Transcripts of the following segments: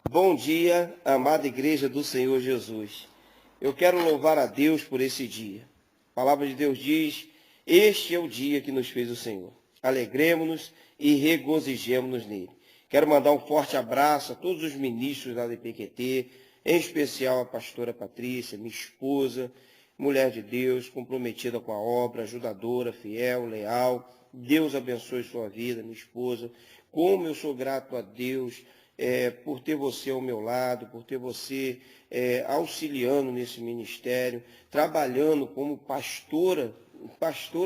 Bom dia, amada igreja do Senhor Jesus. Eu quero louvar a Deus por esse dia. A palavra de Deus diz, este é o dia que nos fez o Senhor. Alegremos-nos e regozijemo-nos nele. Quero mandar um forte abraço a todos os ministros da DPQT, em especial a pastora Patrícia, minha esposa, mulher de Deus, comprometida com a obra, ajudadora, fiel, leal. Deus abençoe sua vida, minha esposa. Como eu sou grato a Deus por ter você ao meu lado, por ter você auxiliando nesse ministério, trabalhando como pastora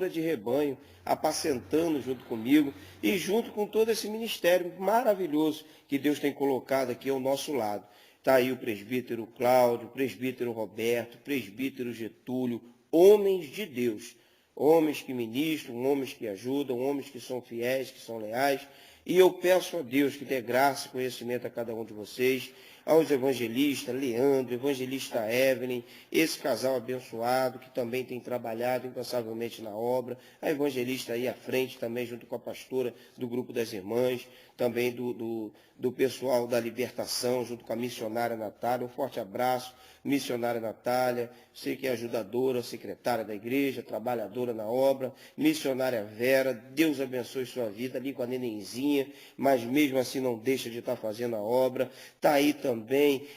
de rebanho, apacentando junto comigo e junto com todo esse ministério maravilhoso que Deus tem colocado aqui ao nosso lado. Está aí o presbítero Cláudio, o presbítero Roberto, o presbítero Getúlio, homens de Deus, homens que ministram, homens que ajudam, homens que são fiéis, que são leais. E eu peço a Deus que dê graça e conhecimento a cada um de vocês, aos evangelistas, Leandro, evangelista Evelyn, esse casal abençoado que também tem trabalhado incansavelmente na obra, a evangelista aí à frente também, junto com a pastora do grupo das irmãs, também do pessoal da libertação, junto com a missionária Natália. Um forte abraço, missionária Natália, sei que é ajudadora, secretária da igreja, trabalhadora na obra, missionária Vera, Deus abençoe sua vida ali com a nenenzinha, mas mesmo assim não deixa de estar fazendo a obra. Está aí também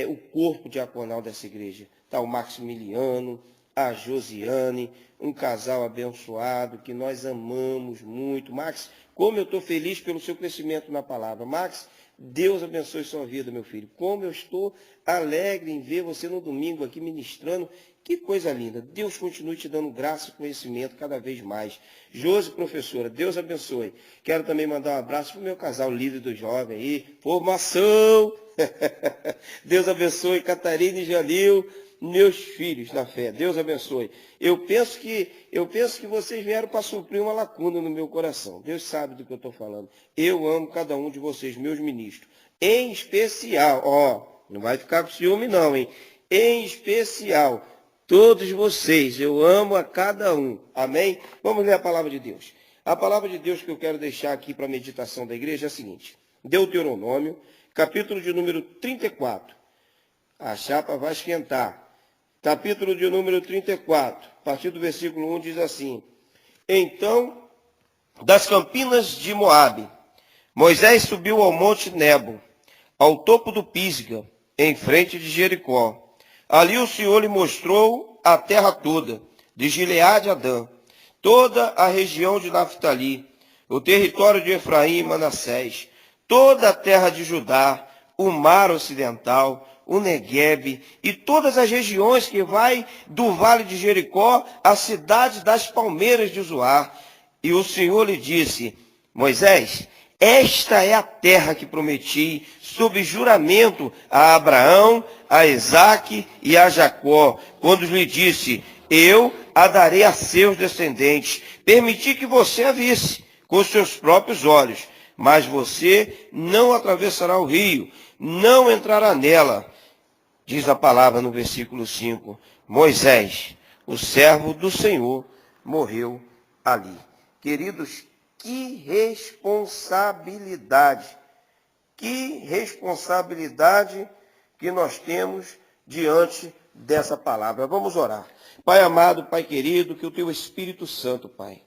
o corpo diaconal dessa igreja, está o Maximiliano, a Josiane, um casal abençoado que nós amamos muito. Max, como eu estou feliz pelo seu crescimento na palavra. Max, Deus abençoe sua vida, meu filho. Como eu estou alegre em ver você no domingo aqui ministrando. Que coisa linda. Deus continue te dando graça e conhecimento cada vez mais. Josi, professora, Deus abençoe. Quero também mandar um abraço para o meu casal líder do jovem aí. Formação. Deus abençoe Catarina e Janil, meus filhos na fé. Deus abençoe. Eu penso que vocês vieram para suprir uma lacuna no meu coração. Deus sabe do que eu estou falando. Eu amo cada um de vocês, meus ministros. Em especial, não vai ficar com ciúme não, hein? Em especial, todos vocês, eu amo a cada um. Amém? Vamos ler a palavra de Deus. A palavra de Deus que eu quero deixar aqui para a meditação da igreja é a seguinte. Deuteronômio, capítulo de número 34. A chapa vai esquentar. Capítulo de número 34, a partir do versículo 1, diz assim. Então, das campinas de Moabe, Moisés subiu ao monte Nebo, ao topo do Pisga, em frente de Jericó. Ali o Senhor lhe mostrou a terra toda, de Gileade a Dan, toda a região de Naftali, o território de Efraim e Manassés, toda a terra de Judá, o mar ocidental, o Neguebe e todas as regiões que vai do vale de Jericó à cidade das palmeiras de Zoar. E o Senhor lhe disse, Moisés, esta é a terra que prometi sob juramento a Abraão, a Isaque e a Jacó, quando lhe disse, eu a darei a seus descendentes. Permiti que você a visse com seus próprios olhos, mas você não atravessará o rio, não entrará nela. Diz a palavra no versículo 5, Moisés, o servo do Senhor, morreu ali. Queridos, que responsabilidade que nós temos diante dessa palavra. Vamos orar. Pai amado, Pai querido, que o Teu Espírito Santo, Pai,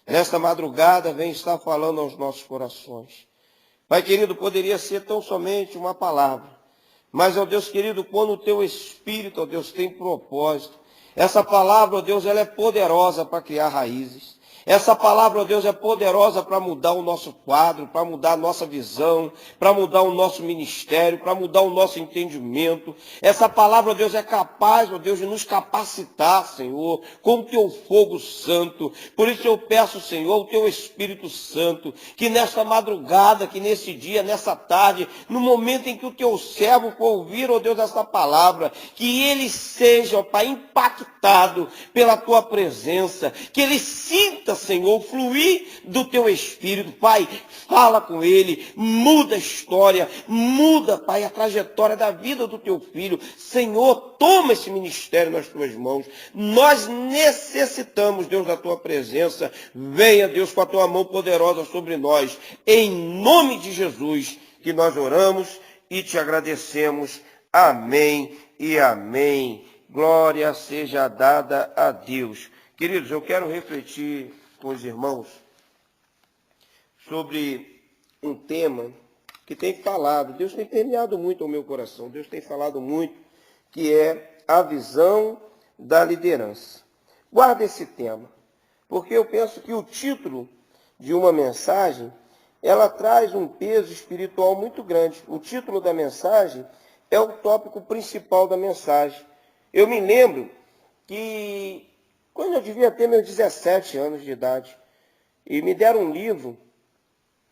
nesta madrugada vem estar falando aos nossos corações. Pai querido, poderia ser tão somente uma palavra, mas, ó Deus querido, quando o Teu Espírito, ó Deus, tem propósito, essa palavra, ó Deus, ela é poderosa para criar raízes. Essa palavra, ó Deus, é poderosa para mudar o nosso quadro, para mudar a nossa visão, para mudar o nosso ministério, para mudar o nosso entendimento. Essa palavra, ó Deus, é capaz, ó Deus, de nos capacitar, Senhor, com o Teu fogo santo. Por isso eu peço, Senhor, o Teu Espírito Santo, que nesta madrugada, que nesse dia, nessa tarde, no momento em que o Teu servo for ouvir, ó Deus, essa palavra, que ele seja, ó Pai, impactado pela Tua presença, que ele sinta, Senhor, fluir do Teu Espírito. Pai, fala com ele, muda a história, muda, Pai, a trajetória da vida do Teu filho. Senhor, toma esse ministério nas Tuas mãos. Nós necessitamos, Deus, da Tua presença. Venha, Deus, com a Tua mão poderosa sobre nós. Em nome de Jesus, que nós oramos e te agradecemos. Amém e amém. Glória seja dada a Deus. Queridos, eu quero refletir com os irmãos sobre um tema que tem falado, Deus tem permeado muito ao meu coração, Deus tem falado muito, que é a visão da liderança. Guarda esse tema, porque eu penso que o título de uma mensagem, ela traz um peso espiritual muito grande. O título da mensagem é o tópico principal da mensagem. Eu me lembro que quando eu devia ter meus 17 anos de idade, e me deram um livro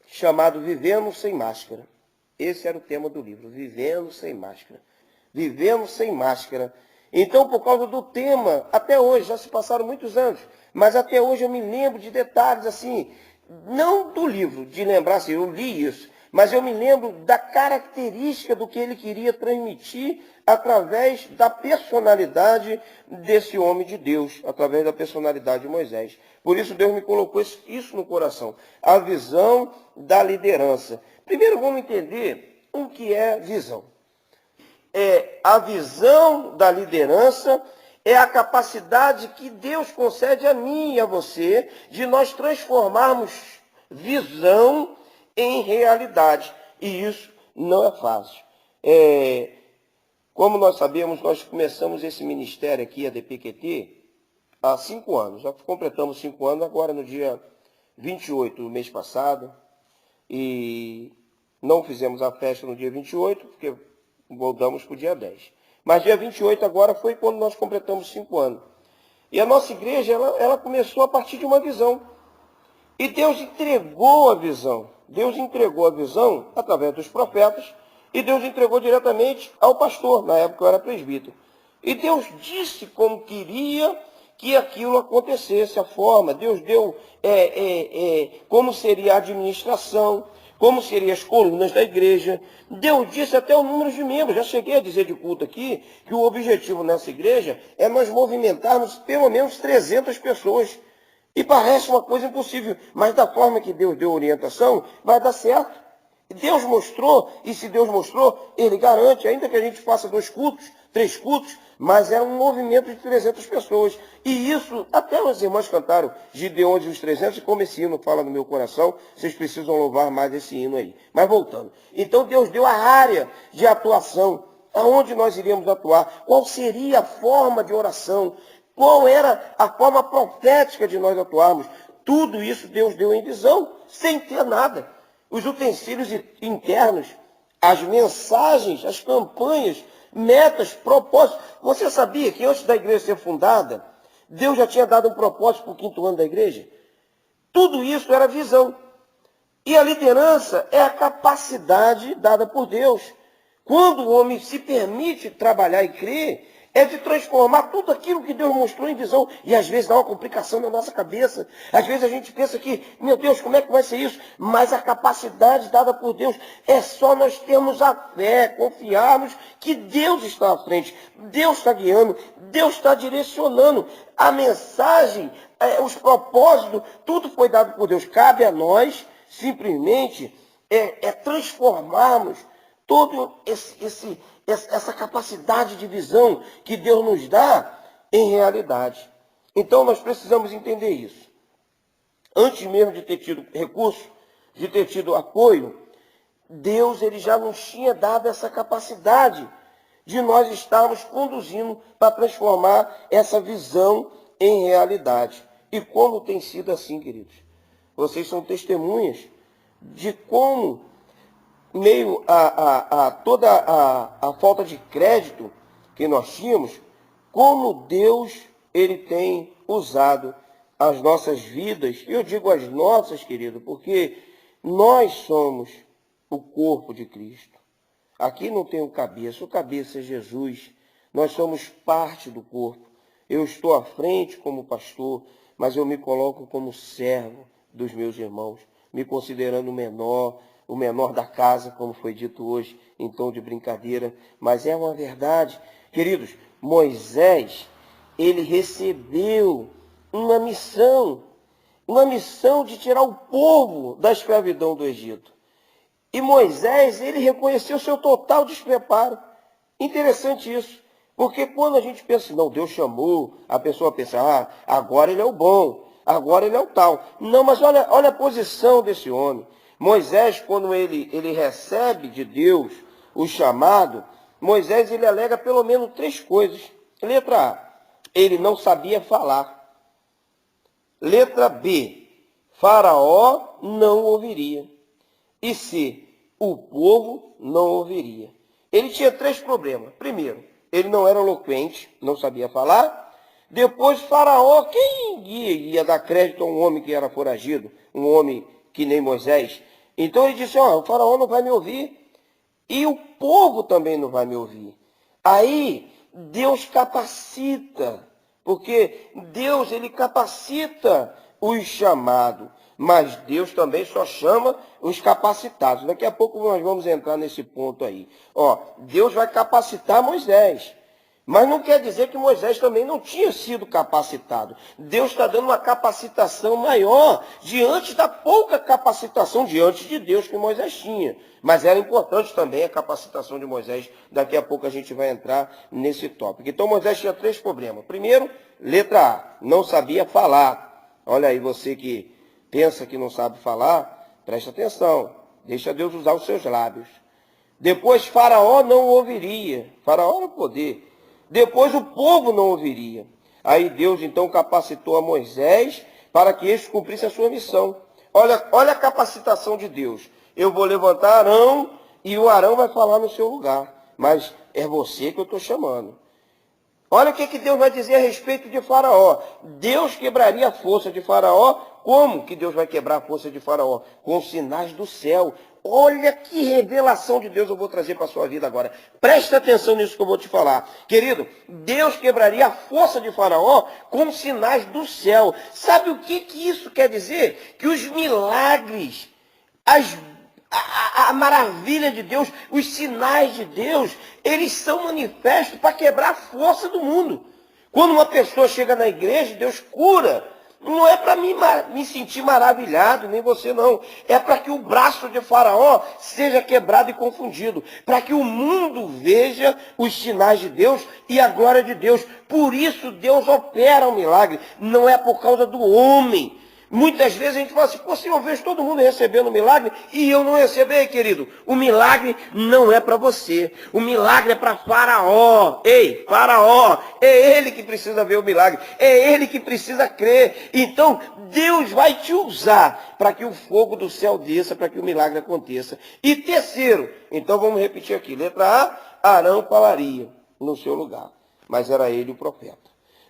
chamado Vivendo Sem Máscara. Esse era o tema do livro, Vivendo Sem Máscara. Vivendo Sem Máscara. Então, por causa do tema, até hoje, já se passaram muitos anos, mas até hoje eu me lembro de detalhes assim, não do livro, de lembrar assim, eu li isso, mas eu me lembro da característica do que ele queria transmitir através da personalidade desse homem de Deus, através da personalidade de Moisés. Por isso Deus me colocou isso no coração, a visão da liderança. Primeiro vamos entender o que é visão. A visão da liderança é a capacidade que Deus concede a mim e a você de nós transformarmos visão em realidade. E isso não é fácil. Como nós sabemos, nós começamos esse ministério aqui, a DPQT, há 5 anos. Já completamos 5 anos agora no dia 28 do mês passado. E não fizemos a festa no dia 28, porque voltamos para o dia 10. Mas dia 28 agora foi quando nós completamos 5 anos. E a nossa igreja, ela começou a partir de uma visão. E Deus entregou a visão. Deus entregou a visão através dos profetas. E Deus entregou diretamente ao pastor. Na época eu era presbítero. E Deus disse como queria que aquilo acontecesse, a forma. Deus deu como seria a administração, como seriam as colunas da igreja. Deus disse até o número de membros. Já cheguei a dizer de culto aqui que o objetivo nessa igreja é nós movimentarmos pelo menos 300 pessoas. E parece uma coisa impossível, mas da forma que Deus deu orientação, vai dar certo. Deus mostrou, e se Deus mostrou, Ele garante, ainda que a gente faça 2 cultos, 3 cultos, mas é um movimento de 300 pessoas. E isso, até os irmãos cantaram Gideões e os 300, e como esse hino fala no meu coração, vocês precisam louvar mais esse hino aí. Mas voltando. Então Deus deu a área de atuação, aonde nós iríamos atuar, qual seria a forma de oração, qual era a forma profética de nós atuarmos. Tudo isso Deus deu em visão, sem ter nada. Os utensílios internos, as mensagens, as campanhas, metas, propósitos. Você sabia que antes da igreja ser fundada, Deus já tinha dado um propósito para o 5º ano da igreja? Tudo isso era visão. E a liderança é a capacidade dada por Deus. Quando o homem se permite trabalhar e crer, é de transformar tudo aquilo que Deus mostrou em visão. E às vezes dá uma complicação na nossa cabeça. Às vezes a gente pensa que, meu Deus, como é que vai ser isso? Mas a capacidade dada por Deus é só nós termos a fé, confiarmos que Deus está à frente. Deus está guiando, Deus está direcionando. A mensagem, os propósitos, tudo foi dado por Deus. Cabe a nós, simplesmente, transformarmos todo essa capacidade de visão que Deus nos dá em realidade. Então nós precisamos entender isso. Antes mesmo de ter tido recurso, de ter tido apoio, Deus ele já nos tinha dado essa capacidade de nós estarmos conduzindo para transformar essa visão em realidade. E como tem sido assim, queridos? Vocês são testemunhas de como, meio a toda a falta de crédito que nós tínhamos, como Deus ele tem usado as nossas vidas. Eu digo as nossas, querido, porque nós somos o corpo de Cristo. Aqui não tem o cabeça é Jesus. Nós somos parte do corpo. Eu estou à frente como pastor, mas eu me coloco como servo dos meus irmãos, me considerando o menor da casa, como foi dito hoje, em tom de brincadeira, mas é uma verdade. Queridos, Moisés, ele recebeu uma missão de tirar o povo da escravidão do Egito. E Moisés, ele reconheceu seu total despreparo. Interessante isso. Porque quando a gente pensa, não, Deus chamou, a pessoa pensa, agora ele é o bom, agora ele é o tal. Não, mas olha a posição desse homem. Moisés, quando ele recebe de Deus o chamado, Moisés, ele alega pelo menos 3 coisas. Letra A, ele não sabia falar. Letra B, Faraó não ouviria. E C, o povo não ouviria. Ele tinha 3 problemas. Primeiro, ele não era eloquente, não sabia falar. Depois, Faraó, quem ia dar crédito a um homem que era foragido? Um homem que nem Moisés. Então ele disse, o Faraó não vai me ouvir. E o povo também não vai me ouvir. Aí, Deus capacita. Porque Deus, ele capacita os chamados. Mas Deus também só chama os capacitados. Daqui a pouco nós vamos entrar nesse ponto aí. Deus vai capacitar Moisés. Mas não quer dizer que Moisés também não tinha sido capacitado. Deus está dando uma capacitação maior diante da pouca capacitação diante de Deus que Moisés tinha. Mas era importante também a capacitação de Moisés. Daqui a pouco a gente vai entrar nesse tópico. Então Moisés tinha 3 problemas. Primeiro, letra A, não sabia falar. Olha aí, você que pensa que não sabe falar, presta atenção. Deixa Deus usar os seus lábios. Depois, Faraó não ouviria. Faraó era o poder. Depois, o povo não ouviria. Aí Deus, então, capacitou a Moisés para que este cumprisse a sua missão. Olha a capacitação de Deus. Eu vou levantar Arão e o Arão vai falar no seu lugar. Mas é você que eu estou chamando. Olha o que Deus vai dizer a respeito de Faraó. Deus quebraria a força de Faraó. Como que Deus vai quebrar a força de Faraó? Com sinais do céu. Olha que revelação de Deus eu vou trazer para a sua vida agora. Presta atenção nisso que eu vou te falar. Querido, Deus quebraria a força de Faraó com sinais do céu. Sabe o que isso quer dizer? Que os milagres, a maravilha de Deus, os sinais de Deus, eles são manifestos para quebrar a força do mundo. Quando uma pessoa chega na igreja, Deus cura. Não é para me sentir maravilhado, nem você não. É para que o braço de Faraó seja quebrado e confundido. Para que o mundo veja os sinais de Deus e a glória de Deus. Por isso Deus opera um milagre. Não é por causa do homem. Muitas vezes a gente fala assim, se eu vejo todo mundo recebendo o milagre e eu não receber, querido. O milagre não é para você. O milagre é para Faraó. Ei, Faraó, é ele que precisa ver o milagre. É ele que precisa crer. Então, Deus vai te usar para que o fogo do céu desça, para que o milagre aconteça. E terceiro, então vamos repetir aqui. Letra A, Arão falaria no seu lugar. Mas era ele o profeta.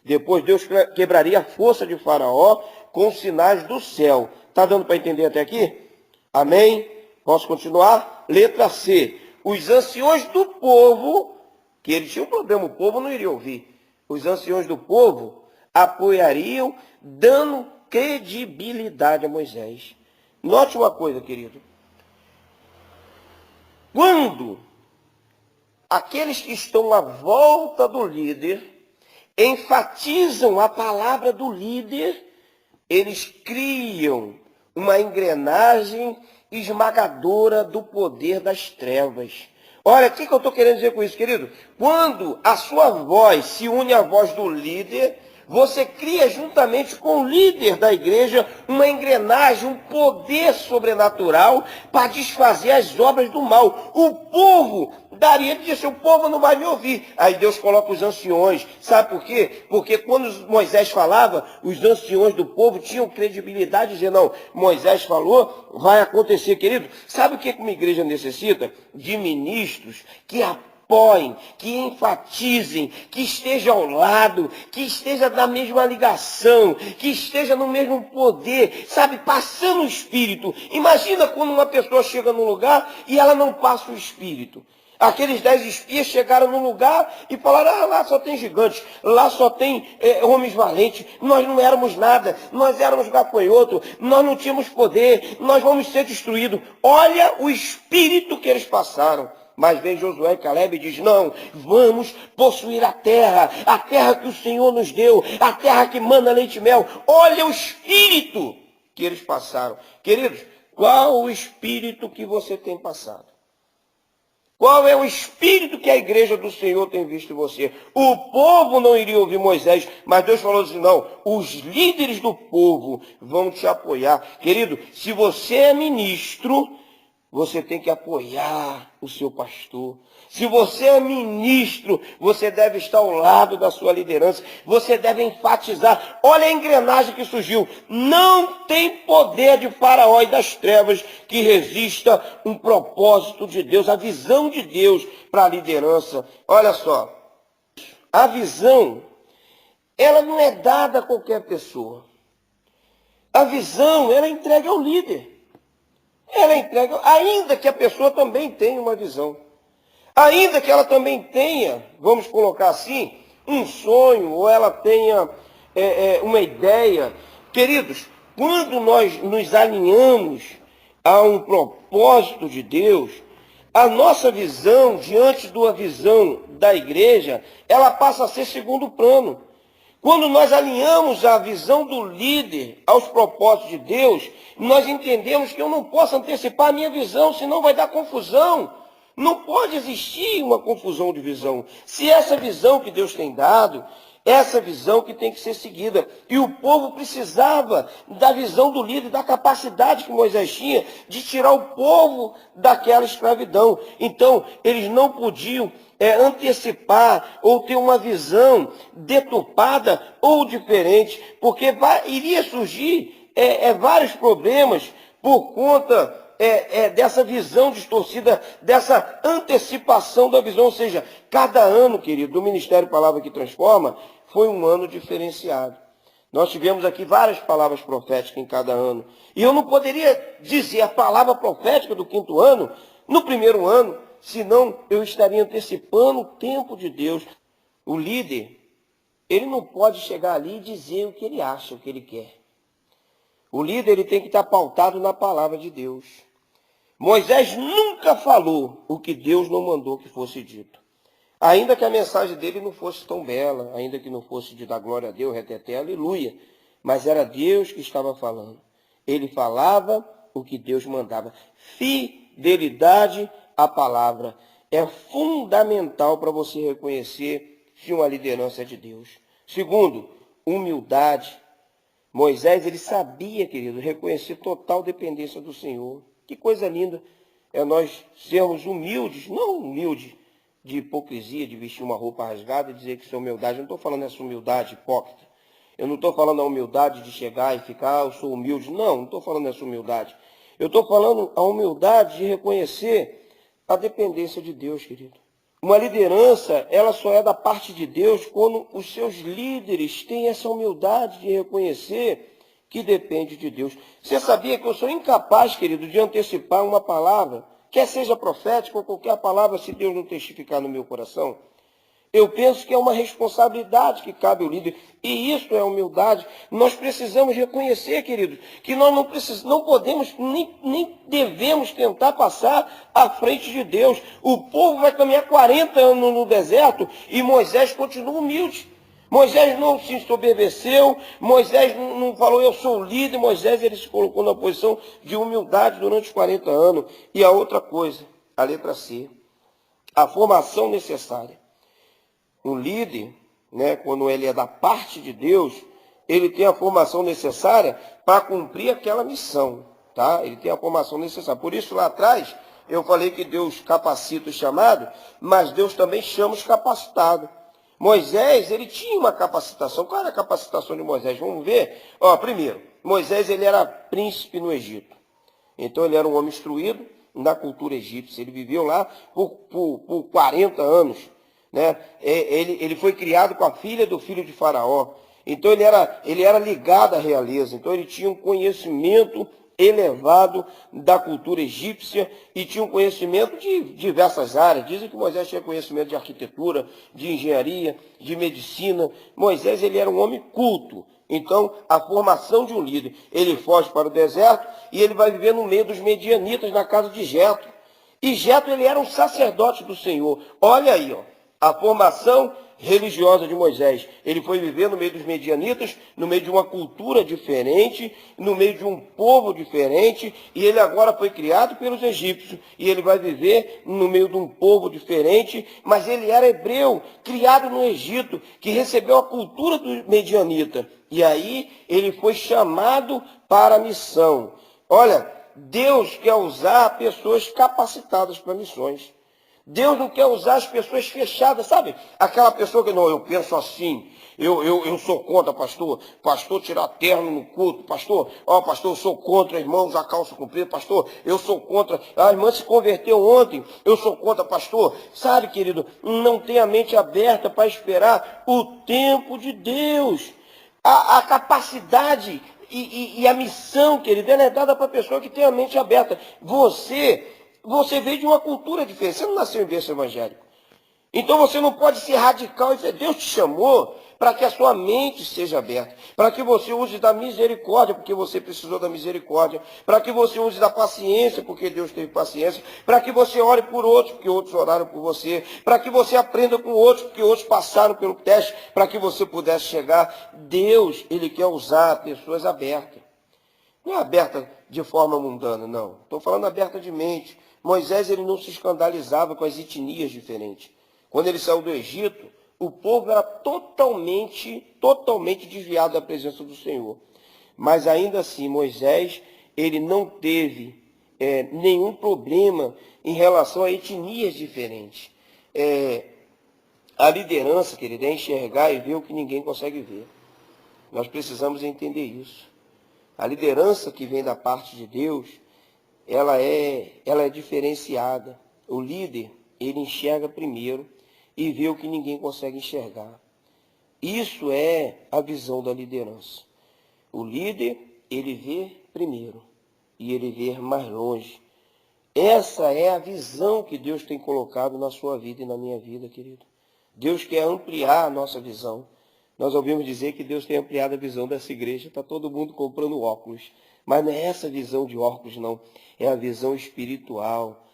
Depois Deus quebraria a força de Faraó com sinais do céu. Está dando para entender até aqui? Amém? Posso continuar? Letra C. Os anciões do povo, que ele tinha um problema, o povo não iria ouvir. Os anciões do povo apoiariam, dando credibilidade a Moisés. Note uma coisa, querido. Quando aqueles que estão à volta do líder enfatizam a palavra do líder, eles criam uma engrenagem esmagadora do poder das trevas. Olha, o que eu estou querendo dizer com isso, querido? Quando a sua voz se une à voz do líder, você cria juntamente com o líder da igreja uma engrenagem, um poder sobrenatural para desfazer as obras do mal. O povo daria de dizer, o povo não vai me ouvir. Aí Deus coloca os anciões. Sabe por quê? Porque quando Moisés falava, os anciões do povo tinham credibilidade de dizer, não, Moisés falou, vai acontecer, querido. Sabe o que uma igreja necessita? De ministros que apoiem, que enfatizem, que esteja ao lado, que esteja na mesma ligação, que esteja no mesmo poder, sabe, passando o Espírito. Imagina quando uma pessoa chega num lugar e ela não passa o Espírito. Aqueles 10 espias chegaram num lugar e falaram, lá só tem gigantes, lá só tem homens valentes, nós não éramos nada, nós éramos gafanhoto, nós não tínhamos poder, nós vamos ser destruídos. Olha o espírito que eles passaram. Mas vem Josué e Caleb e diz, não, vamos possuir a terra que o Senhor nos deu, a terra que manda leite e mel. Olha o espírito que eles passaram. Queridos, Qual o espírito que você tem passado? Qual é o espírito que a igreja do Senhor tem visto em você? O povo não iria ouvir Moisés, mas Deus falou assim, não, os líderes do povo vão te apoiar. Querido, se você é ministro, você tem que apoiar o seu pastor. Se você é ministro, você deve estar ao lado da sua liderança. Você deve enfatizar. Olha a engrenagem que surgiu. Não tem poder de Faraó e das trevas que resista um propósito de Deus, a visão de Deus para a liderança. Olha só, a visão, ela não é dada a qualquer pessoa. A visão, ela é entregue ao líder. Ela é entregue, ainda que a pessoa também tenha uma visão. Ainda que ela também tenha, vamos colocar assim, um sonho, ou ela tenha uma ideia. Queridos, quando nós nos alinhamos a um propósito de Deus, a nossa visão, diante da visão da igreja, ela passa a ser segundo plano. Quando nós alinhamos a visão do líder aos propósitos de Deus, nós entendemos que eu não posso antecipar a minha visão, senão vai dar confusão. Não pode existir uma confusão de visão. Se essa visão que Deus tem dado, essa visão que tem que ser seguida. E o povo precisava da visão do líder, da capacidade que Moisés tinha de tirar o povo daquela escravidão. Então, eles não podiam antecipar ou ter uma visão deturpada ou diferente, porque iria surgir vários problemas por conta dessa visão distorcida, dessa antecipação da visão. Ou seja, cada ano, querido, do Ministério Palavra que Transforma, foi um ano diferenciado. Nós tivemos aqui várias palavras proféticas em cada ano. E eu não poderia dizer a palavra profética do 5º ano no primeiro ano, senão eu estaria antecipando o tempo de Deus. O líder, ele não pode chegar ali e dizer o que ele acha, o que ele quer. O líder, ele tem que estar pautado na palavra de Deus. Moisés nunca falou o que Deus não mandou que fosse dito. Ainda que a mensagem dele não fosse tão bela, ainda que não fosse de dar glória a Deus, reteté, aleluia. Mas era Deus que estava falando. Ele falava o que Deus mandava. Fidelidade à palavra é fundamental para você reconhecer se uma liderança é de Deus. Segundo, humildade. Moisés, ele sabia, querido, reconhecer total dependência do Senhor. Que coisa linda é nós sermos humildes, não humildes de hipocrisia, de vestir uma roupa rasgada e dizer que isso é humildade. Eu não estou falando essa humildade hipócrita. Eu não estou falando a humildade de chegar e ficar, eu sou humilde. Não estou falando essa humildade. Eu estou falando a humildade de reconhecer a dependência de Deus, querido. Uma liderança, ela só é da parte de Deus quando os seus líderes têm essa humildade de reconhecer que depende de Deus. Você sabia que eu sou incapaz, querido, de antecipar uma palavra, quer seja profética ou qualquer palavra, se Deus não testificar no meu coração? Eu penso que é uma responsabilidade que cabe ao líder. E isso é humildade. Nós precisamos reconhecer, queridos, que nós não podemos, nem devemos tentar passar à frente de Deus. O povo vai caminhar 40 anos no deserto e Moisés continua humilde. Moisés não se ensoberbeceu, Moisés não falou, eu sou o líder. Moisés, ele se colocou na posição de humildade durante os 40 anos. E a outra coisa, a letra C, a formação necessária. Um líder, né, quando ele é da parte de Deus, ele tem a formação necessária para cumprir aquela missão, tá? Ele tem a formação necessária. Por isso, lá atrás, eu falei que Deus capacita os chamados, mas Deus também chama os capacitados. Moisés, ele tinha uma capacitação. Qual era a capacitação de Moisés? Vamos ver. Primeiro, Moisés, ele era príncipe no Egito. Então, ele era um homem instruído na cultura egípcia. Ele viveu lá por 40 anos. Né? Ele foi criado com a filha do filho de Faraó. Então ele era ligado à realeza. Então ele tinha um conhecimento elevado da cultura egípcia e tinha um conhecimento de diversas áreas. Dizem que Moisés tinha conhecimento de arquitetura, de engenharia, de medicina. Moisés, ele era um homem culto. Então, a formação de um líder, ele foge para o deserto e ele vai viver no meio dos medianitas, na casa de Jetro. E Jetro, ele era um sacerdote do Senhor. Olha aí, a formação religiosa de Moisés. Ele foi viver no meio dos medianitas, no meio de uma cultura diferente, no meio de um povo diferente, e ele agora foi criado pelos egípcios, e ele vai viver no meio de um povo diferente, mas ele era hebreu, criado no Egito, que recebeu a cultura do medianita. E aí ele foi chamado para a missão. Olha, Deus quer usar pessoas capacitadas para missões. Deus não quer usar as pessoas fechadas, sabe? Aquela pessoa que, não, eu penso assim, eu sou contra, pastor tirar terno no culto, pastor, eu sou contra, irmão, usar calça comprida, pastor, eu sou contra, a irmã se converteu ontem, eu sou contra, pastor. Sabe, querido, não tenha a mente aberta para esperar o tempo de Deus. A capacidade e a missão, querido, ela é dada para a pessoa que tem a mente aberta. Você veio de uma cultura diferente, você não nasceu em berço evangélico. Então você não pode ser radical. Deus te chamou para que a sua mente seja aberta, para que você use da misericórdia, porque você precisou da misericórdia, para que você use da paciência, porque Deus teve paciência, para que você ore por outros, porque outros oraram por você, para que você aprenda com outros, porque outros passaram pelo teste, para que você pudesse chegar. Deus, Ele quer usar pessoas abertas. Não é aberta de forma mundana, não. Estou falando aberta de mente. Moisés, ele não se escandalizava com as etnias diferentes. Quando ele saiu do Egito, o povo era totalmente desviado da presença do Senhor. Mas ainda assim, Moisés, ele não teve nenhum problema em relação a etnias diferentes. A liderança, querido, é enxergar e ver o que ninguém consegue ver. Nós precisamos entender isso. A liderança que vem da parte de Deus, ela é diferenciada. O líder, ele enxerga primeiro e vê o que ninguém consegue enxergar. Isso é a visão da liderança. O líder, ele vê primeiro e ele vê mais longe. Essa é a visão que Deus tem colocado na sua vida e na minha vida, querido. Deus quer ampliar a nossa visão. Nós ouvimos dizer que Deus tem ampliado a visão dessa igreja. Está todo mundo comprando óculos. Mas não é essa visão de óculos, não. É a visão espiritual.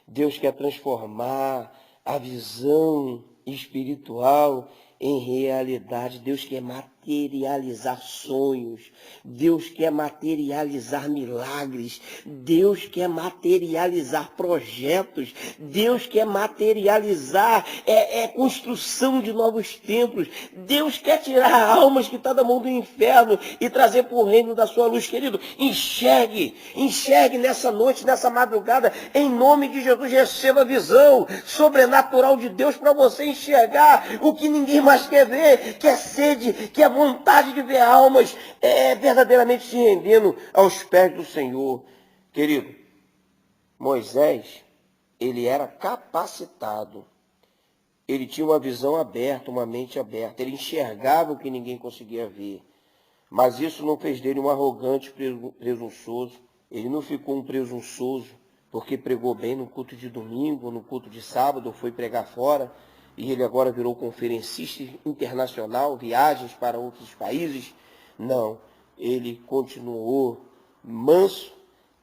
Deus quer transformar a visão espiritual em realidade. Deus quer materializar sonhos. Deus quer materializar milagres. Deus quer materializar projetos. Deus quer materializar construção de novos templos. Deus quer tirar almas que estão da mão do inferno e trazer para o reino da sua luz, querido. Enxergue nessa noite, nessa madrugada, em nome de Jesus, receba a visão sobrenatural de Deus para você enxergar o que ninguém mais quer ver, que é sede, que é vontade de ver almas verdadeiramente se rendendo aos pés do Senhor. Querido, Moisés, ele era capacitado. Ele tinha uma visão aberta, uma mente aberta. Ele enxergava o que ninguém conseguia ver. Mas isso não fez dele um arrogante, presunçoso. Ele não ficou um presunçoso porque pregou bem no culto de domingo, no culto de sábado, foi pregar fora. E ele agora virou conferencista internacional, viagens para outros países. Não, ele continuou manso,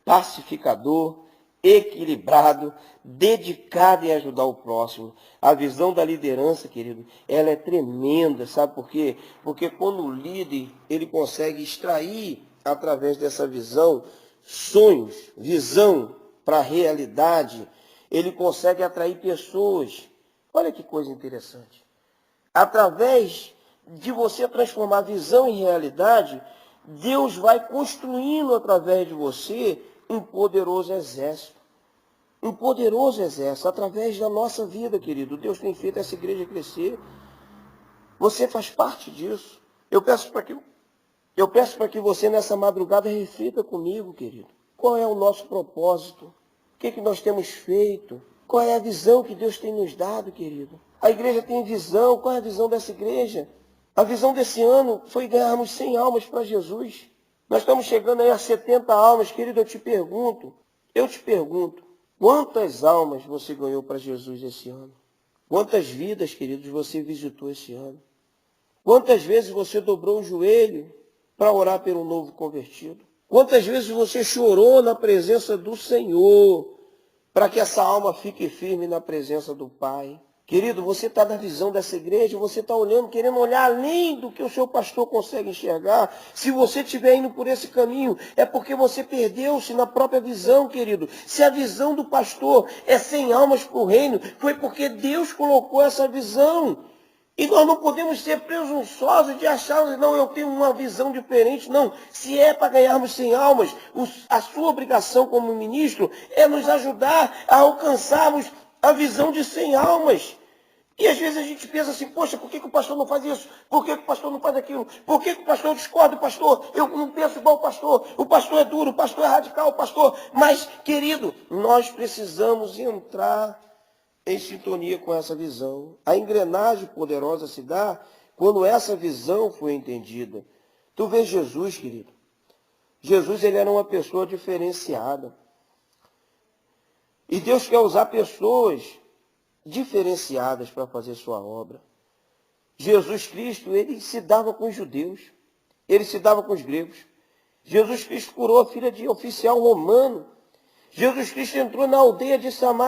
pacificador, equilibrado, dedicado em ajudar o próximo. A visão da liderança, querido, ela é tremenda, sabe por quê? Porque quando o líder, ele consegue extrair, através dessa visão, sonhos, visão para a realidade, ele consegue atrair pessoas. Olha que coisa interessante. Através de você transformar a visão em realidade, Deus vai construindo através de você um poderoso exército. Um poderoso exército, através da nossa vida, querido. Deus tem feito essa igreja crescer. Você faz parte disso. Eu peço para que você nessa madrugada reflita comigo, querido. Qual é o nosso propósito? O que nós temos feito? Qual é a visão que Deus tem nos dado, querido? A igreja tem visão. Qual é a visão dessa igreja? A visão desse ano foi ganharmos 100 almas para Jesus. Nós estamos chegando aí a 70 almas, querido. Eu te pergunto, quantas almas você ganhou para Jesus esse ano? Quantas vidas, queridos, você visitou esse ano? Quantas vezes você dobrou o joelho para orar pelo novo convertido? Quantas vezes você chorou na presença do Senhor para que essa alma fique firme na presença do Pai? Querido, você está na visão dessa igreja, você está olhando, querendo olhar além do que o seu pastor consegue enxergar. Se você estiver indo por esse caminho, é porque você perdeu-se na própria visão, querido. Se a visão do pastor é 100 almas para o reino, foi porque Deus colocou essa visão. E nós não podemos ser presunçosos de achar, não, eu tenho uma visão diferente. Não, se é para ganharmos 100 almas, a sua obrigação como ministro é nos ajudar a alcançarmos a visão de 100 almas. E às vezes a gente pensa assim, poxa, por que o pastor não faz isso? Por que o pastor não faz aquilo? Por que o pastor discorda do pastor? Eu não penso igual o pastor é duro, o pastor é radical, o pastor... Mas, querido, nós precisamos entrar em sintonia com essa visão. A engrenagem poderosa se dá quando essa visão foi entendida. Tu vês Jesus, querido. Jesus, ele era uma pessoa diferenciada. E Deus quer usar pessoas diferenciadas para fazer sua obra. Jesus Cristo, ele se dava com os judeus, ele se dava com os gregos. Jesus Cristo curou a filha de oficial romano. Jesus Cristo entrou na aldeia de Samaria